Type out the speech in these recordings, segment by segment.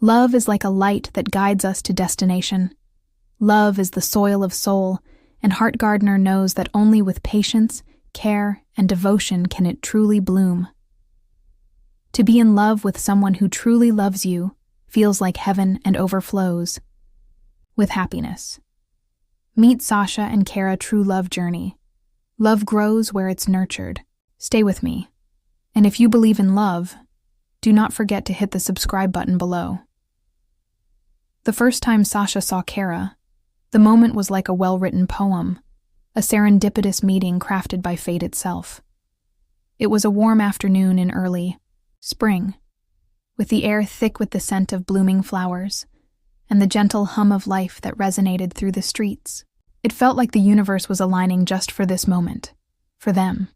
Love is like a light that guides us to destination. Love is the soil of soul, and Heart Gardener knows that only with patience, care, and devotion can it truly bloom. To be in love with someone who truly loves you feels like heaven and overflows with happiness. Meet Sasha and Kara True Love Journey. Love grows where it's nurtured. Stay with me. And if you believe in love, do not forget to hit the subscribe button below. The first time Sasha saw Kara, the moment was like a well-written poem, a serendipitous meeting crafted by fate itself. It was a warm afternoon in early spring, with the air thick with the scent of blooming flowers and the gentle hum of life that resonated through the streets. It felt like the universe was aligning just for this moment, for them.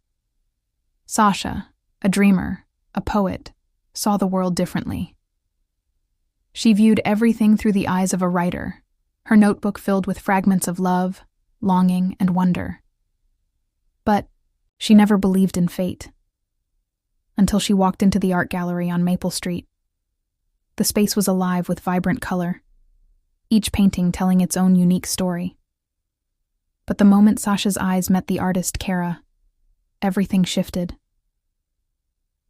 Sasha, a dreamer, a poet, saw the world differently. She viewed everything through the eyes of a writer, her notebook filled with fragments of love, longing, and wonder. But she never believed in fate, until she walked into the art gallery on Maple Street. The space was alive with vibrant color, each painting telling its own unique story. But the moment Sasha's eyes met the artist Kara, everything shifted.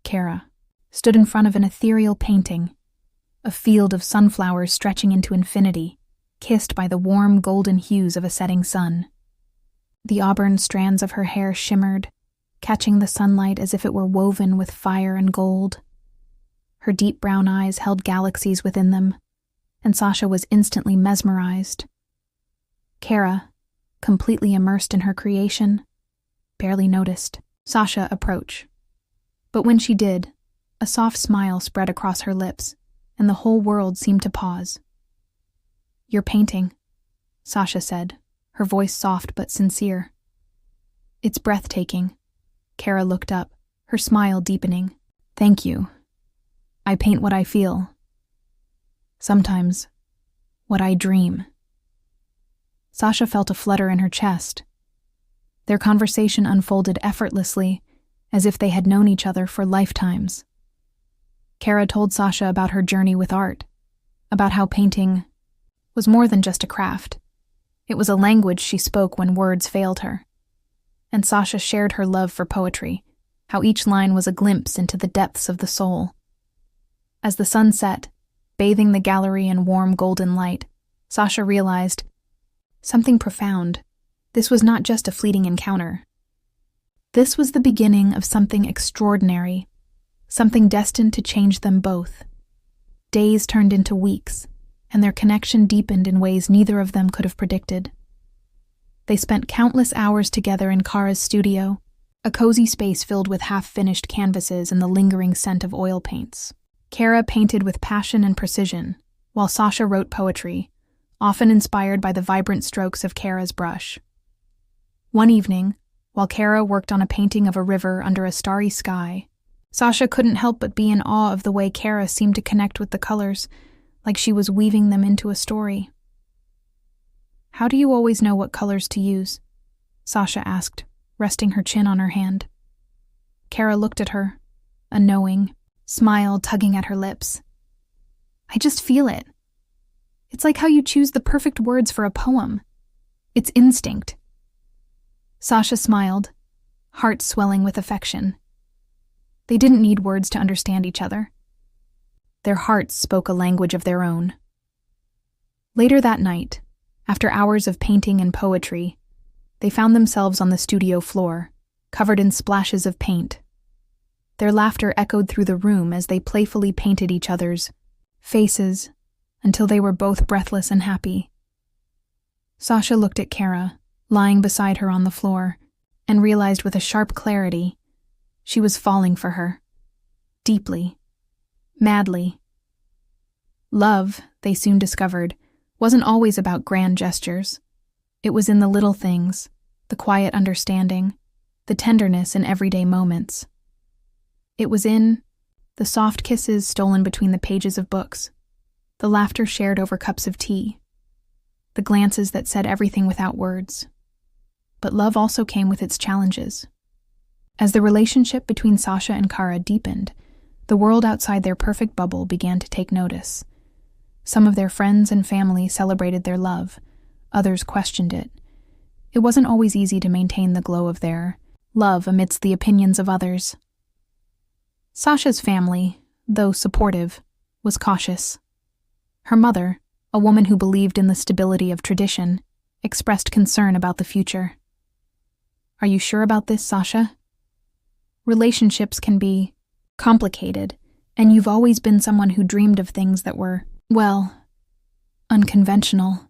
Kara stood in front of an ethereal painting, a field of sunflowers stretching into infinity, kissed by the warm golden hues of a setting sun. The auburn strands of her hair shimmered, catching the sunlight as if it were woven with fire and gold. Her deep brown eyes held galaxies within them, and Sasha was instantly mesmerized. Kara, completely immersed in her creation, barely noticed Sasha approach. But when she did, a soft smile spread across her lips, and the whole world seemed to pause. "Your painting," Sasha said, her voice soft but sincere. "It's breathtaking." Kara looked up, her smile deepening. "Thank you. I paint what I feel. Sometimes, what I dream." Sasha felt a flutter in her chest. Their conversation unfolded effortlessly, as if they had known each other for lifetimes. Kara told Sasha about her journey with art, about how painting was more than just a craft. It was a language she spoke when words failed her. And Sasha shared her love for poetry, how each line was a glimpse into the depths of the soul. As the sun set, bathing the gallery in warm golden light, Sasha realized something profound. This was not just a fleeting encounter. This was the beginning of something extraordinary, something destined to change them both. Days turned into weeks, and their connection deepened in ways neither of them could have predicted. They spent countless hours together in Kara's studio, a cozy space filled with half-finished canvases and the lingering scent of oil paints. Kara painted with passion and precision, while Sasha wrote poetry, often inspired by the vibrant strokes of Kara's brush. One evening, while Kara worked on a painting of a river under a starry sky, Sasha couldn't help but be in awe of the way Kara seemed to connect with the colors, like she was weaving them into a story. "How do you always know what colors to use?" Sasha asked, resting her chin on her hand. Kara looked at her, a knowing smile tugging at her lips. "I just feel it. It's like how you choose the perfect words for a poem. It's instinct." Sasha smiled, heart swelling with affection. They didn't need words to understand each other. Their hearts spoke a language of their own. Later that night, after hours of painting and poetry, they found themselves on the studio floor, covered in splashes of paint. Their laughter echoed through the room as they playfully painted each other's faces until they were both breathless and happy. Sasha looked at Kara, lying beside her on the floor, and realized with a sharp clarity she was falling for her. Deeply. Madly. Love, they soon discovered, wasn't always about grand gestures. It was in the little things, the quiet understanding, the tenderness in everyday moments. It was in the soft kisses stolen between the pages of books, the laughter shared over cups of tea, the glances that said everything without words. But love also came with its challenges. As the relationship between Sasha and Kara deepened, the world outside their perfect bubble began to take notice. Some of their friends and family celebrated their love. Others questioned it. It wasn't always easy to maintain the glow of their love amidst the opinions of others. Sasha's family, though supportive, was cautious. Her mother, a woman who believed in the stability of tradition, expressed concern about the future. "Are you sure about this, Sasha? Relationships can be complicated, and you've always been someone who dreamed of things that were, well, unconventional,"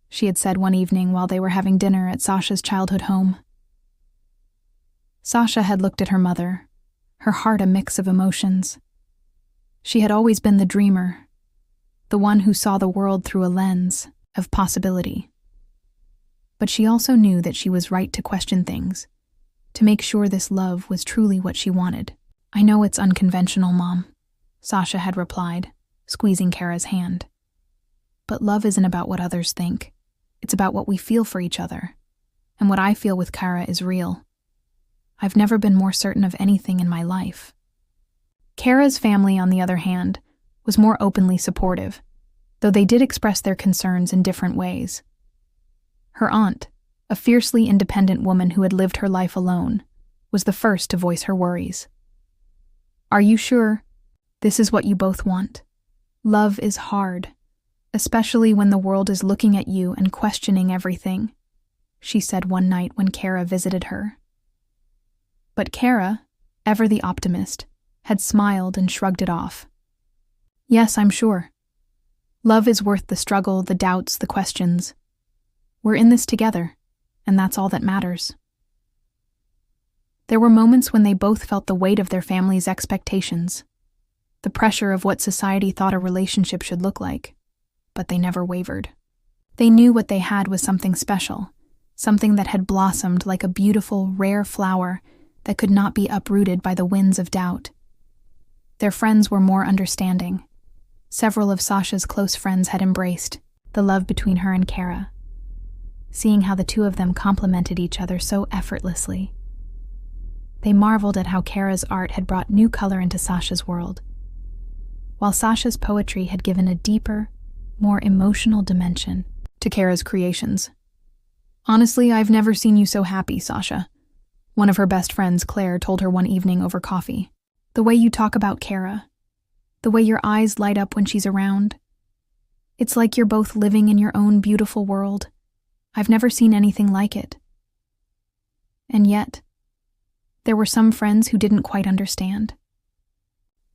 she had said one evening while they were having dinner at Sasha's childhood home. Sasha had looked at her mother, her heart a mix of emotions. She had always been the dreamer, the one who saw the world through a lens of possibility. But she also knew that she was right to question things, to make sure this love was truly what she wanted. "I know it's unconventional, Mom," Sasha had replied, squeezing Kara's hand. "But love isn't about what others think. It's about what we feel for each other. And what I feel with Kara is real. I've never been more certain of anything in my life." Kara's family, on the other hand, was more openly supportive, though they did express their concerns in different ways. Her aunt, a fiercely independent woman who had lived her life alone, was the first to voice her worries. "Are you sure this is what you both want? Love is hard, especially when the world is looking at you and questioning everything," she said one night when Kara visited her. But Kara, ever the optimist, had smiled and shrugged it off. "Yes, I'm sure. Love is worth the struggle, the doubts, the questions. We're in this together, and that's all that matters." There were moments when they both felt the weight of their family's expectations, the pressure of what society thought a relationship should look like, but they never wavered. They knew what they had was something special, something that had blossomed like a beautiful, rare flower that could not be uprooted by the winds of doubt. Their friends were more understanding. Several of Sasha's close friends had embraced the love between her and Kara, seeing how the two of them complemented each other so effortlessly. They marveled at how Kara's art had brought new color into Sasha's world, while Sasha's poetry had given a deeper, more emotional dimension to Kara's creations. "Honestly, I've never seen you so happy, Sasha," one of her best friends, Claire, told her one evening over coffee. "The way you talk about Kara, the way your eyes light up when she's around. It's like you're both living in your own beautiful world. I've never seen anything like it." And yet, there were some friends who didn't quite understand.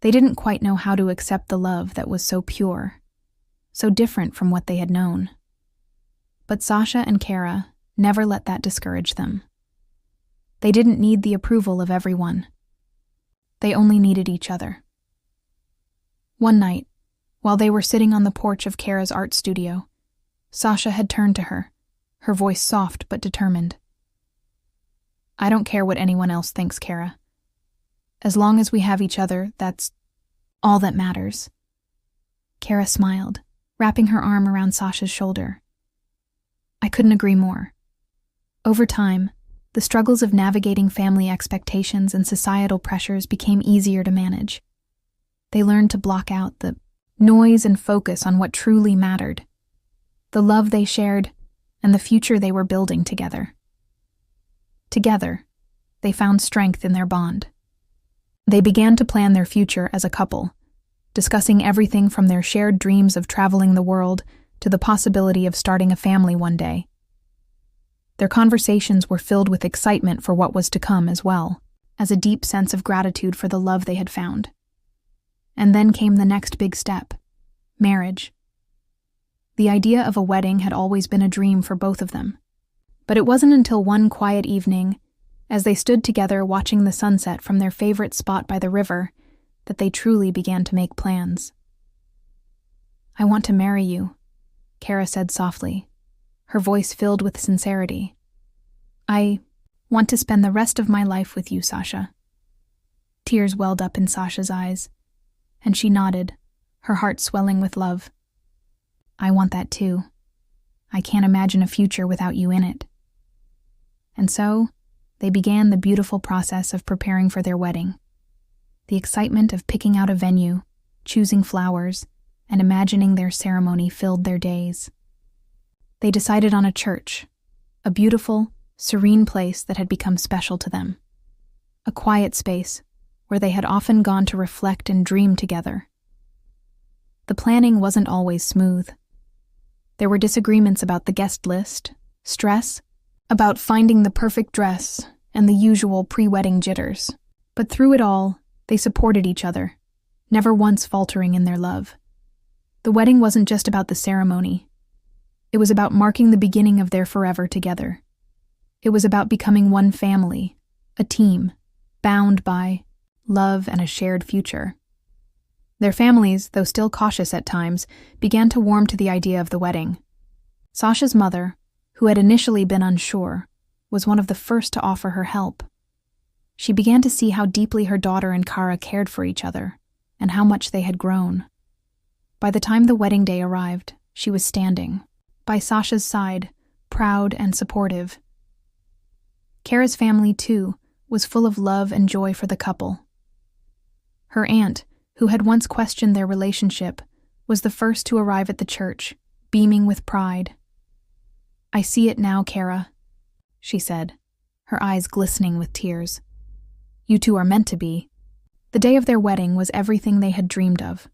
They didn't quite know how to accept the love that was so pure, so different from what they had known. But Sasha and Kara never let that discourage them. They didn't need the approval of everyone. They only needed each other. One night, while they were sitting on the porch of Kara's art studio, Sasha had turned to her, her voice soft but determined. "I don't care what anyone else thinks, Kara. As long as we have each other, that's all that matters." Kara smiled, wrapping her arm around Sasha's shoulder. "I couldn't agree more." Over time, the struggles of navigating family expectations and societal pressures became easier to manage. They learned to block out the noise and focus on what truly mattered, the love they shared, and the future they were building together. Together, they found strength in their bond. They began to plan their future as a couple, discussing everything from their shared dreams of traveling the world to the possibility of starting a family one day. Their conversations were filled with excitement for what was to come as well as a deep sense of gratitude for the love they had found. And then came the next big step, marriage. The idea of a wedding had always been a dream for both of them. But it wasn't until one quiet evening, as they stood together watching the sunset from their favorite spot by the river, that they truly began to make plans. "I want to marry you," Kara said softly, her voice filled with sincerity. "I want to spend the rest of my life with you, Sasha." Tears welled up in Sasha's eyes, and she nodded, her heart swelling with love. "I want that too. I can't imagine a future without you in it." And so, they began the beautiful process of preparing for their wedding. The excitement of picking out a venue, choosing flowers, and imagining their ceremony filled their days. They decided on a church, a beautiful, serene place that had become special to them. A quiet space where they had often gone to reflect and dream together. The planning wasn't always smooth. There were disagreements about the guest list, stress about finding the perfect dress, and the usual pre-wedding jitters. But through it all, they supported each other, never once faltering in their love. The wedding wasn't just about the ceremony. It was about marking the beginning of their forever together. It was about becoming one family, a team, bound by love and a shared future. Their families, though still cautious at times, began to warm to the idea of the wedding. Sasha's mother, who had initially been unsure, was one of the first to offer her help. She began to see how deeply her daughter and Kara cared for each other, and how much they had grown. By the time the wedding day arrived, she was standing by Sasha's side, proud and supportive. Kara's family, too, was full of love and joy for the couple. Her aunt, who had once questioned their relationship, was the first to arrive at the church, beaming with pride. "I see it now, Kara," she said, her eyes glistening with tears. "You two are meant to be." The day of their wedding was everything they had dreamed of.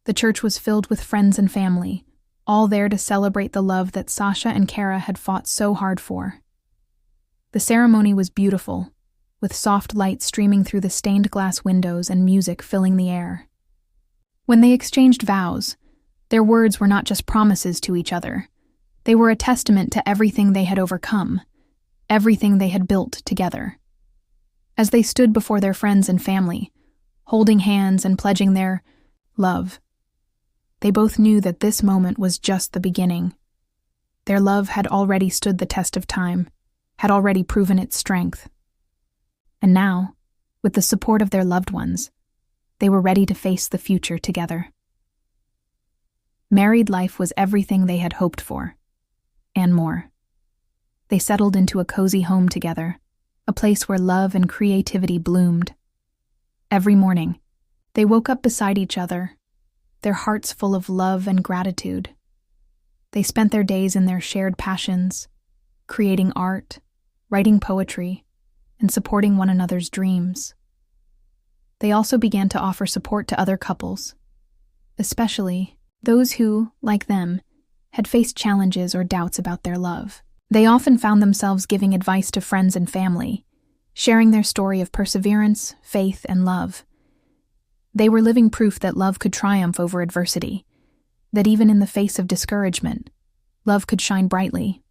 The church was filled with friends and family, all there to celebrate the love that Sasha and Kara had fought so hard for. The ceremony was beautiful, with soft light streaming through the stained glass windows and music filling the air. When they exchanged vows, their words were not just promises to each other. They were a testament to everything they had overcome, everything they had built together. As they stood before their friends and family, holding hands and pledging their love, they both knew that this moment was just the beginning. Their love had already stood the test of time, had already proven its strength. And now, with the support of their loved ones, they were ready to face the future together. Married life was everything they had hoped for, and more. They settled into a cozy home together, a place where love and creativity bloomed. Every morning, they woke up beside each other, their hearts full of love and gratitude. They spent their days in their shared passions, creating art, writing poetry, and supporting one another's dreams. They also began to offer support to other couples, especially those who, like them, had faced challenges or doubts about their love. They often found themselves giving advice to friends and family, sharing their story of perseverance, faith, and love. They were living proof that love could triumph over adversity, that even in the face of discouragement, love could shine brightly.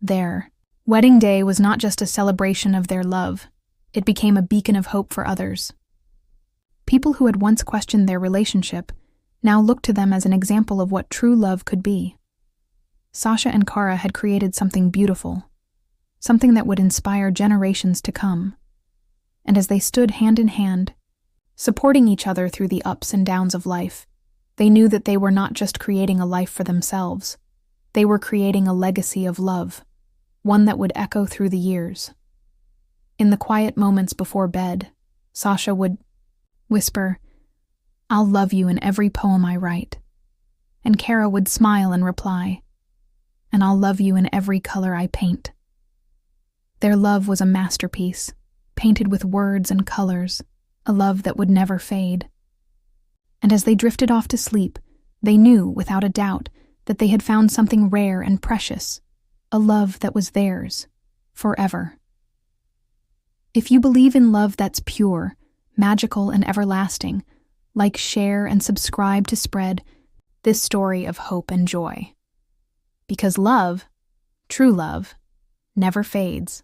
Their wedding day was not just a celebration of their love, it became a beacon of hope for others. People who had once questioned their relationship now looked to them as an example of what true love could be. Sasha and Kara had created something beautiful, something that would inspire generations to come. And as they stood hand in hand, supporting each other through the ups and downs of life, they knew that they were not just creating a life for themselves. They were creating a legacy of love, one that would echo through the years. In the quiet moments before bed, Sasha would whisper, "I'll love you in every poem I write." And Kara would smile and reply, "And I'll love you in every color I paint." Their love was a masterpiece, painted with words and colors, a love that would never fade. And as they drifted off to sleep, they knew, without a doubt, that they had found something rare and precious, a love that was theirs, forever. If you believe in love that's pure, magical, and everlasting, like, share, and subscribe to spread this story of hope and joy. Because love, true love, never fades.